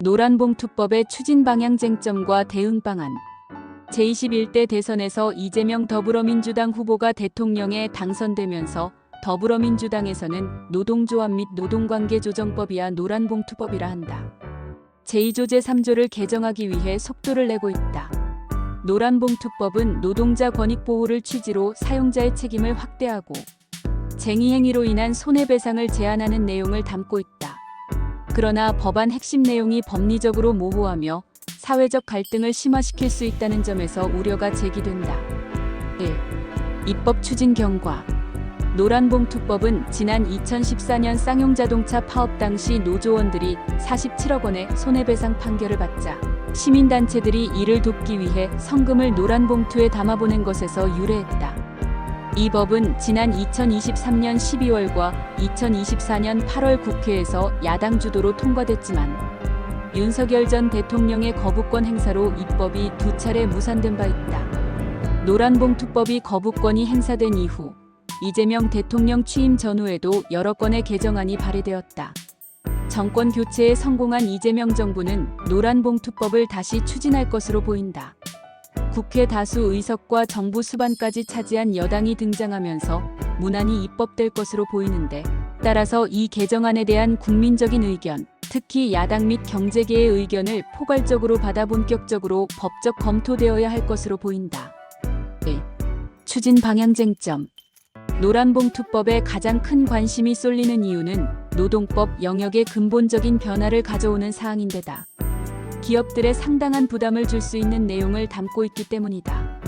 노란봉투법의 추진 방향 쟁점과 대응 방안. 제21대 대선에서 이재명 더불어민주당 후보가 대통령에 당선되면서 더불어민주당에서는 노동조합 및 노동관계조정법이야 노란봉투법이라 한다. 제2조 제3조를 개정하기 위해 속도를 내고 있다. 노란봉투법은 노동자 권익 보호를 취지로 사용자의 책임을 확대하고 쟁의행위로 인한 손해배상을 제한하는 내용을 담고 있다. 그러나 법안 핵심 내용이 법리적으로 모호하며 사회적 갈등을 심화시킬 수 있다는 점에서 우려가 제기된다. 1. 입법 추진 경과. 노란봉투법은 지난 2014년 쌍용자동차 파업 당시 노조원들이 47억 원의 손해배상 판결을 받자 시민단체들이 이를 돕기 위해 성금을 노란봉투에 담아보낸 것에서 유래했다. 이 법은 지난 2023년 12월과 2024년 8월 국회에서 야당 주도로 통과됐지만 윤석열 전 대통령의 거부권 행사로 입법이 2차례 무산된 바 있다. 노란봉투법이 거부권이 행사된 이후 이재명 대통령 취임 전후에도 여러 건의 개정안이 발의되었다. 정권 교체에 성공한 이재명 정부는 노란봉투법을 다시 추진할 것으로 보인다. 국회 다수 의석과 정부 수반까지 차지한 여당이 등장하면서 무난히 입법될 것으로 보이는데, 따라서 이 개정안에 대한 국민적인 의견, 특히 야당 및 경제계의 의견을 포괄적으로 받아 본격적으로 법적 검토되어야 할 것으로 보인다. 1. 추진 방향 쟁점. 노란봉투법에 가장 큰 관심이 쏠리는 이유는 노동법 영역의 근본적인 변화를 가져오는 사항인데다. 기업들의 상당한 부담을 줄 수 있는 내용을 담고 있기 때문이다.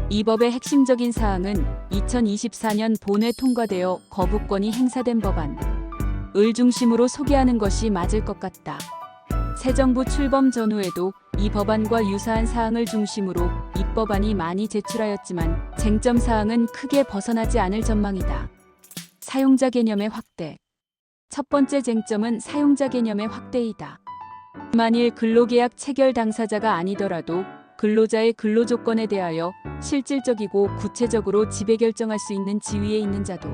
이 법의 핵심적인 사항은 2024년 본회 통과되어 거부권이 행사된 법안을 중심으로 소개하는 것이 맞을 것 같다. 새 정부 출범 전후에도 이 법안과 유사한 사항을 중심으로 입법안이 많이 제출하였지만 쟁점 사항은 크게 벗어나지 않을 전망이다. 사용자 개념의 확대. 첫 번째 쟁점은 사용자 개념의 확대이다. 만일 근로계약 체결 당사자가 아니더라도 근로자의 근로조건에 대하여 실질적이고 구체적으로 지배결정할 수 있는 지위에 있는 자도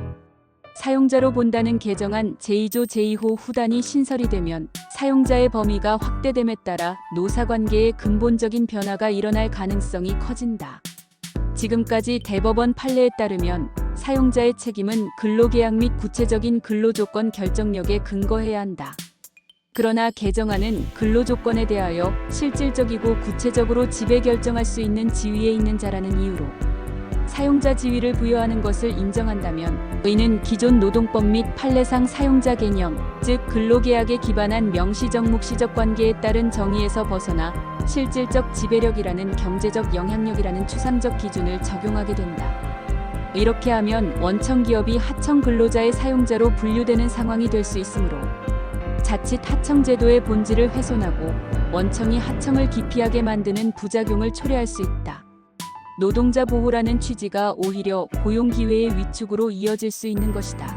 사용자로 본다는 개정안 제2조 제2호 후단이 신설이 되면 사용자의 범위가 확대됨에 따라 노사관계의 근본적인 변화가 일어날 가능성이 커진다. 지금까지 대법원 판례에 따르면 사용자의 책임은 근로계약 및 구체적인 근로조건 결정력에 근거해야 한다. 그러나 개정안은 근로조건에 대하여 실질적이고 구체적으로 지배결정할 수 있는 지위에 있는 자라는 이유로 사용자 지위를 부여하는 것을 인정한다면 이는 기존 노동법 및 판례상 사용자 개념, 즉 근로계약에 기반한 명시적 묵시적 관계에 따른 정의에서 벗어나 실질적 지배력이라는 경제적 영향력이라는 추상적 기준을 적용하게 된다. 이렇게 하면 원청 기업이 하청 근로자의 사용자로 분류되는 상황이 될 수 있으므로 자칫 하청 제도의 본질을 훼손하고 원청이 하청을 기피하게 만드는 부작용을 초래할 수 있다. 노동자 보호라는 취지가 오히려 고용 기회의 위축으로 이어질 수 있는 것이다.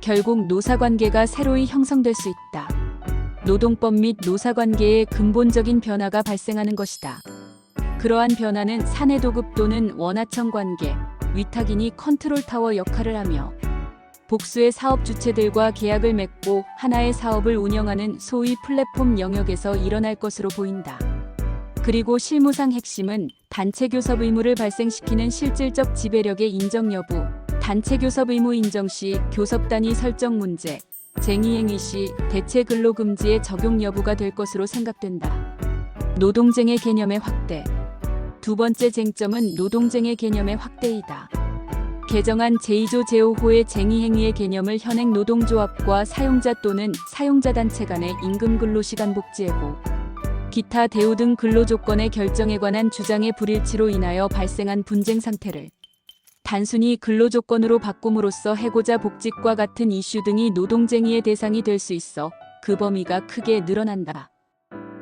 결국 노사관계가 새로이 형성될 수 있다. 노동법 및 노사관계의 근본적인 변화가 발생하는 것이다. 그러한 변화는 사내도급 또는 원하청 관계, 위탁인이 컨트롤타워 역할을 하며 복수의 사업 주체들과 계약을 맺고 하나의 사업을 운영하는 소위 플랫폼 영역에서 일어날 것으로 보인다. 그리고 실무상 핵심은 단체 교섭 의무를 발생시키는 실질적 지배력의 인정 여부, 단체 교섭 의무 인정 시 교섭 단위 설정 문제, 쟁의행위 시 대체 근로 금지의 적용 여부가 될 것으로 생각된다. 노동쟁의 개념의 확대. 두 번째 쟁점은 노동쟁의 개념의 확대이다. 개정안 제2조 제5호의 쟁의행위의 개념을 현행 노동조합과 사용자 또는 사용자단체 간의 임금 근로시간 복지해고, 기타 대우 등 근로조건의 결정에 관한 주장의 불일치로 인하여 발생한 분쟁 상태를 단순히 근로조건으로 바꿈으로써 해고자 복직과 같은 이슈 등이 노동쟁의의 대상이 될 수 있어 그 범위가 크게 늘어난다.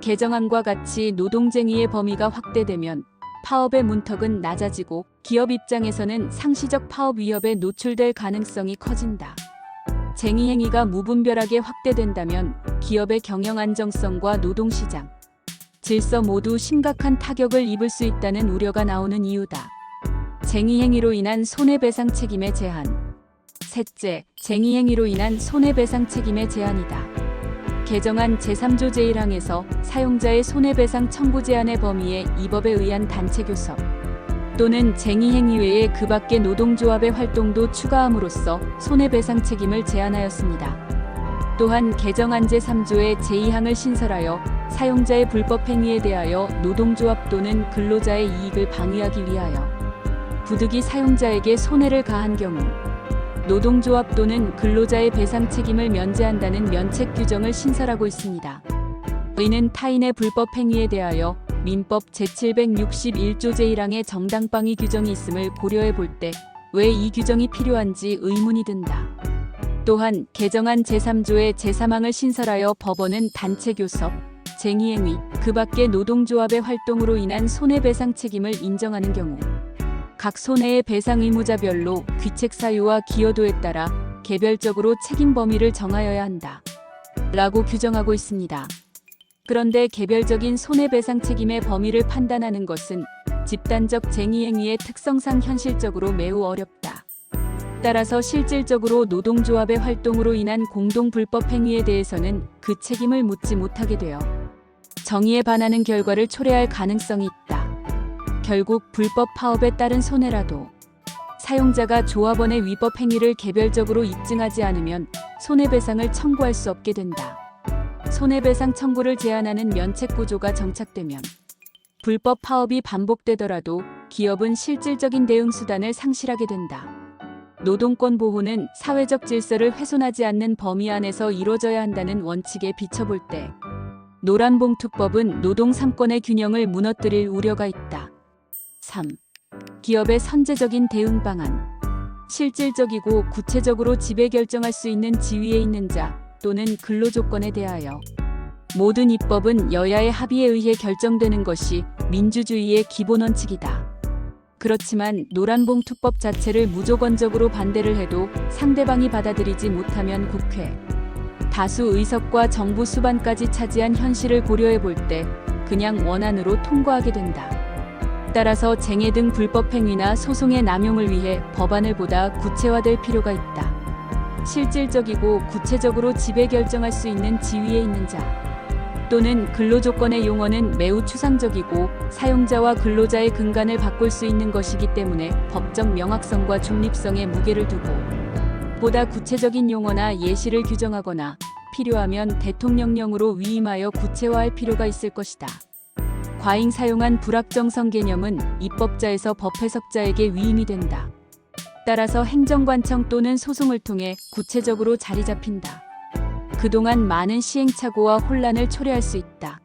개정안과 같이 노동쟁의의 범위가 확대되면 파업의 문턱은 낮아지고 기업 입장에서는 상시적 파업 위협에 노출될 가능성이 커진다. 쟁의행위가 무분별하게 확대된다면 기업의 경영 안정성과 노동시장, 질서 모두 심각한 타격을 입을 수 있다는 우려가 나오는 이유다. 쟁의행위로 인한 손해배상 책임의 제한. 셋째, 쟁의행위로 인한 손해배상 책임의 제한이다. 개정안 제3조 제1항에서 사용자의 손해배상 청구 제한의 범위에 이 법에 의한 단체 교섭 또는 쟁의행위 외에 그 밖의 노동조합의 활동도 추가함으로써 손해배상 책임을 제한하였습니다. 또한 개정안 제3조의 제2항을 신설하여 사용자의 불법 행위에 대하여 노동조합 또는 근로자의 이익을 방해하기 위하여 부득이 사용자에게 손해를 가한 경우 노동조합 또는 근로자의 배상 책임을 면제한다는 면책 규정을 신설하고 있습니다. 이는 타인의 불법 행위에 대하여 민법 제761조 제1항의 정당방위 규정이 있음을 고려해 볼 때 왜 이 규정이 필요한지 의문이 든다. 또한 개정안 제3조의 제3항을 신설하여 법원은 단체 교섭, 쟁의행위, 그 밖의 노동조합의 활동으로 인한 손해배상 책임을 인정하는 경우 각 손해의 배상 의무자별로 귀책 사유와 기여도에 따라 개별적으로 책임 범위를 정하여야 한다. 라고 규정하고 있습니다. 그런데 개별적인 손해배상 책임의 범위를 판단하는 것은 집단적 쟁의행위의 특성상 현실적으로 매우 어렵다. 따라서 실질적으로 노동조합의 활동으로 인한 공동 불법 행위에 대해서는 그 책임을 묻지 못하게 되어 정의에 반하는 결과를 초래할 가능성이 있다. 결국 불법 파업에 따른 손해라도 사용자가 조합원의 위법 행위를 개별적으로 입증하지 않으면 손해배상을 청구할 수 없게 된다. 손해배상 청구를 제한하는 면책 구조가 정착되면 불법 파업이 반복되더라도 기업은 실질적인 대응 수단을 상실하게 된다. 노동권 보호는 사회적 질서를 훼손하지 않는 범위 안에서 이루어져야 한다는 원칙에 비춰볼 때 노란봉투법은 노동 3권의 균형을 무너뜨릴 우려가 있다. 3. 기업의 선제적인 대응 방안. 실질적이고 구체적으로 지배결정할 수 있는 지위에 있는 자 또는 근로조건에 대하여 모든 입법은 여야의 합의에 의해 결정되는 것이 민주주의의 기본 원칙이다. 그렇지만 노란봉투법 자체를 무조건적으로 반대를 해도 상대방이 받아들이지 못하면 국회 다수 의석과 정부 수반까지 차지한 현실을 고려해 볼 때 그냥 원안으로 통과하게 된다. 따라서 쟁해 등 불법 행위나 소송의 남용을 위해 법안을 보다 구체화될 필요가 있다. 실질적이고 구체적으로 지배 결정할 수 있는 지위에 있는 자 또는 근로조건의 용어는 매우 추상적이고 사용자와 근로자의 근간을 바꿀 수 있는 것이기 때문에 법적 명확성과 중립성에 무게를 두고 보다 구체적인 용어나 예시를 규정하거나 필요하면 대통령령으로 위임하여 구체화할 필요가 있을 것이다. 과잉 사용한 불확정성 개념은 입법자에서 법해석자에게 위임이 된다. 따라서 행정관청 또는 소송을 통해 구체적으로 자리 잡힌다. 그동안 많은 시행착오와 혼란을 초래할 수 있다.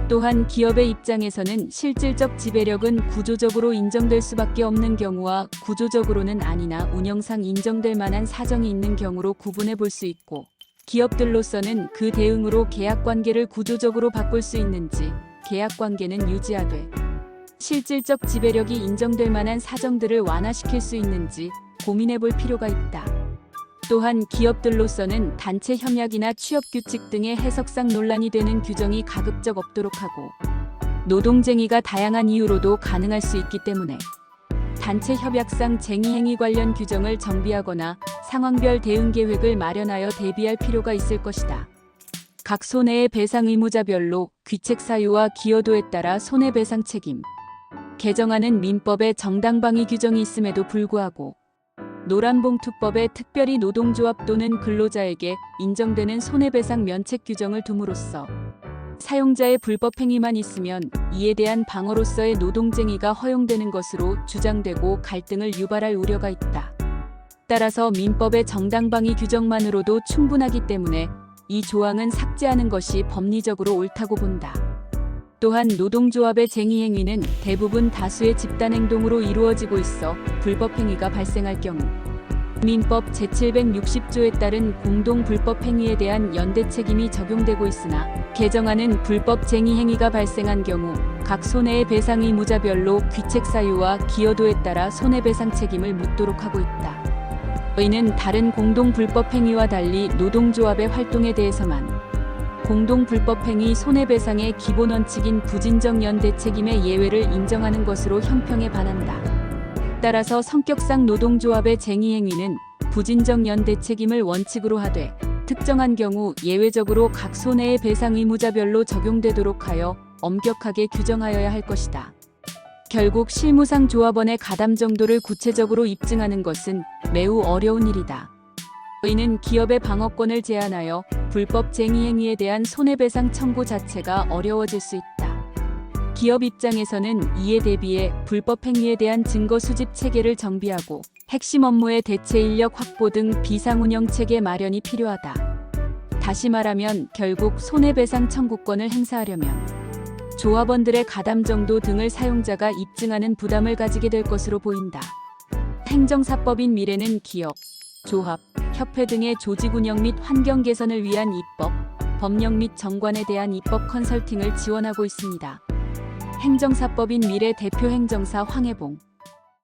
또한 기업의 입장에서는 실질적 지배력은 구조적으로 인정될 수밖에 없는 경우와 구조적으로는 아니나 운영상 인정될 만한 사정이 있는 경우로 구분해 볼 수 있고 기업들로서는 그 대응으로 계약관계를 구조적으로 바꿀 수 있는지 계약관계는 유지하되 실질적 지배력이 인정될 만한 사정들을 완화시킬 수 있는지 고민해 볼 필요가 있다. 또한 기업들로서는 단체 협약이나 취업규칙 등의 해석상 논란이 되는 규정이 가급적 없도록 하고 노동쟁의가 다양한 이유로도 가능할 수 있기 때문에 단체 협약상 쟁의행위 관련 규정을 정비하거나 상황별 대응 계획을 마련하여 대비할 필요가 있을 것이다. 각 손해의 배상 의무자별로 귀책 사유와 기여도에 따라 손해배상 책임. 개정안은 민법에 정당방위 규정이 있음에도 불구하고 노란봉투법에 특별히 노동조합 또는 근로자에게 인정되는 손해배상 면책 규정을 둠으로써 사용자의 불법 행위만 있으면 이에 대한 방어로서의 노동쟁의가 허용되는 것으로 주장되고 갈등을 유발할 우려가 있다. 따라서 민법의 정당방위 규정만으로도 충분하기 때문에 이 조항은 삭제하는 것이 법리적으로 옳다고 본다. 또한 노동조합의 쟁의행위는 대부분 다수의 집단행동으로 이루어지고 있어 불법행위가 발생할 경우 민법 제760조에 따른 공동 불법행위에 대한 연대 책임이 적용되고 있으나 개정안은 불법 쟁의행위가 발생한 경우 각 손해의 배상 의무자별로 귀책 사유와 기여도에 따라 손해배상 책임을 묻도록 하고 있다. 이는 다른 공동 불법행위와 달리 노동조합의 활동에 대해서만 공동 불법행위 손해배상의 기본 원칙인 부진적 연대 책임의 예외를 인정하는 것으로 형평에 반한다. 따라서 성격상 노동조합의 쟁의행위는 부진적 연대 책임을 원칙으로 하되 특정한 경우 예외적으로 각 손해의 배상 의무자별로 적용되도록 하여 엄격하게 규정하여야 할 것이다. 결국 실무상 조합원의 가담 정도를 구체적으로 입증하는 것은 매우 어려운 일이다. 이는 기업의 방어권을 제한하여 불법 쟁의 행위에 대한 손해배상 청구 자체가 어려워질 수 있다. 기업 입장에서는 이에 대비해 불법 행위에 대한 증거 수집 체계를 정비하고 핵심 업무의 대체 인력 확보 등 비상운영 체계 마련이 필요하다. 다시 말하면 결국 손해배상 청구권을 행사하려면 조합원들의 가담 정도 등을 사용자가 입증하는 부담을 가지게 될 것으로 보인다. 행정사법인 미래는 기업, 조합, 협회 등의 조직 운영 및 환경 개선을 위한 입법, 법령 및 정관에 대한 입법 컨설팅을 지원하고 있습니다. 행정사법인 미래 대표 행정사 황혜봉